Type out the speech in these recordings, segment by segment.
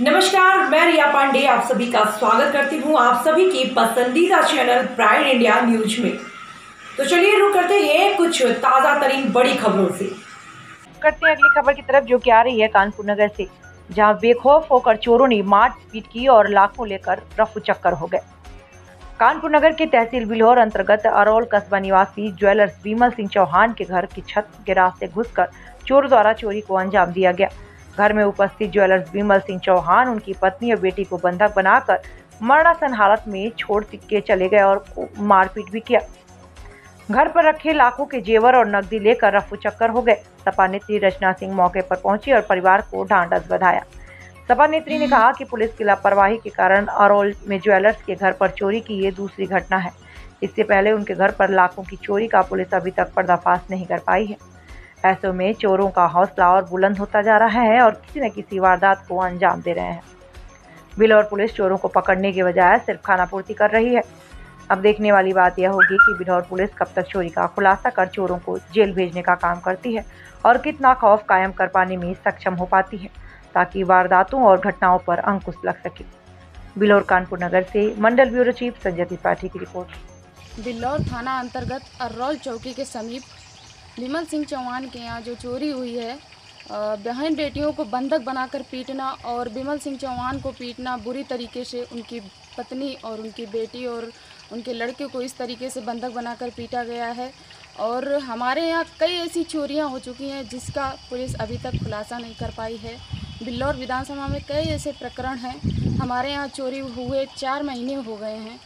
नमस्कार, मैं रिया पांडे आप सभी का स्वागत करती हूं आप सभी की पसंदीदा चैनल प्राइड इंडिया न्यूज में। तो चलिए रुक करते हैं कुछ ताजा तरीन बड़ी खबरों से। करते हैं अगली खबर की तरफ, जो कि आ रही है कानपुर नगर से, जहां बेखौफ होकर चोरों ने मारपीट की और लाखों लेकर रफू चक्कर हो गए। कानपुर नगर के तहसील बिल्हौर अंतर्गत अरोल कस्बा निवासी ज्वेलर्स विमल सिंह चौहान के घर की छत के रास्ते घुसकर चोर द्वारा चोरी को अंजाम दिया गया। घर में उपस्थित ज्वेलर्स विमल सिंह चौहान उनकी पत्नी और बेटी को बंधक बनाकर मरणासन हालत में छोड़ के चले गए और मारपीट भी किया। घर पर रखे लाखों के जेवर और नकदी लेकर रफू चक्कर हो गए। सपा नेत्री रचना सिंह मौके पर पहुंची और परिवार को ढांढस बंधाया। सपा नेत्री ने कहा कि पुलिस की लापरवाही के कारण अरोल में ज्वेलर्स के घर पर चोरी की ये दूसरी घटना है। इससे पहले उनके घर पर लाखों की चोरी का पुलिस अभी तक पर्दाफाश नहीं कर पाई है। ऐसे में चोरों का हौसला और बुलंद होता जा रहा है और किसी न किसी वारदात को अंजाम दे रहे हैं। बिल्हौर पुलिस चोरों को पकड़ने के बजाय सिर्फ खानापूर्ति कर रही है। अब देखने वाली बात यह होगी कि बिल्हौर पुलिस कब तक चोरी का खुलासा कर चोरों को जेल भेजने का काम करती है और कितना खौफ कायम कर पाने में सक्षम हो पाती है, ताकि वारदातों और घटनाओं पर अंकुश लग सके। बिल्हौर कानपुर नगर से मंडल ब्यूरो चीफ संजय त्रिपाठी की रिपोर्ट। बिल्हौर थाना अंतर्गत अर्रोल चौकी के समीप विमल सिंह चौहान के यहाँ जो चोरी हुई है, बहन बेटियों को बंधक बनाकर पीटना और विमल सिंह चौहान को पीटना, बुरी तरीके से उनकी पत्नी और उनकी बेटी और उनके लड़के को इस तरीके से बंधक बनाकर पीटा गया है। और हमारे यहाँ कई ऐसी चोरियाँ हो चुकी हैं जिसका पुलिस अभी तक खुलासा नहीं कर पाई है। बिल्हौर विधानसभा में कई ऐसे प्रकरण हैं, हमारे यहाँ चोरी हुए 4 महीने हो गए हैं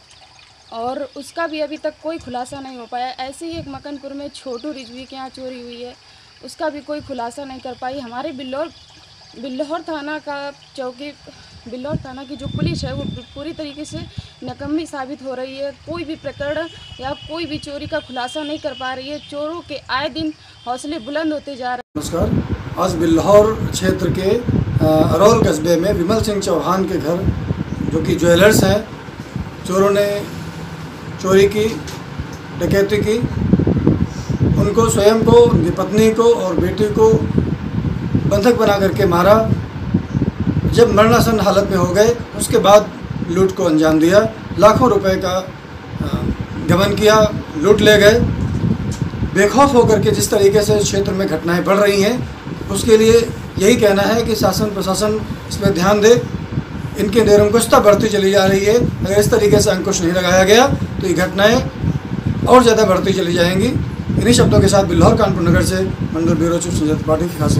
और उसका भी अभी तक कोई खुलासा नहीं हो पाया। ऐसे ही एक मकनपुर में छोटू रिजवी के यहाँ चोरी हुई है, उसका भी कोई खुलासा नहीं कर पाई। हमारे बिल्हौर थाना का चौकी, बिल्हौर थाना की जो पुलिस है वो पूरी तरीके से नाकामी साबित हो रही है। कोई भी प्रकरण या कोई भी चोरी का खुलासा नहीं कर पा रही है। चोरों के आए दिन हौसले बुलंद होते जा रहे हैं। नमस्कार, आज बिल्हौर क्षेत्र के अरोल कस्बे में विमल सिंह चौहान के घर, जो कि ज्वेलर्स हैं, चोरों ने चोरी की, डकैती की। उनको स्वयं को, उनकी पत्नी को और बेटी को बंधक बना करके मारा। जब मरणासन हालत में हो गए उसके बाद लूट को अंजाम दिया। लाखों रुपए का गबन किया, लूट ले गए। बेखौफ होकर के जिस तरीके से क्षेत्र में घटनाएं बढ़ रही हैं, उसके लिए यही कहना है कि शासन प्रशासन इस पर ध्यान दे। इनकी निरंकुशता बढ़ती चली जा रही है। अगर इस तरीके से अंकुश नहीं लगाया गया तो ये घटनाएं और ज़्यादा बढ़ती चली जाएंगी। इन्हीं शब्दों के साथ बिल्हौर कानपुर नगर से मंडल ब्यूरो चीफ संजय त्रिपाठी की खास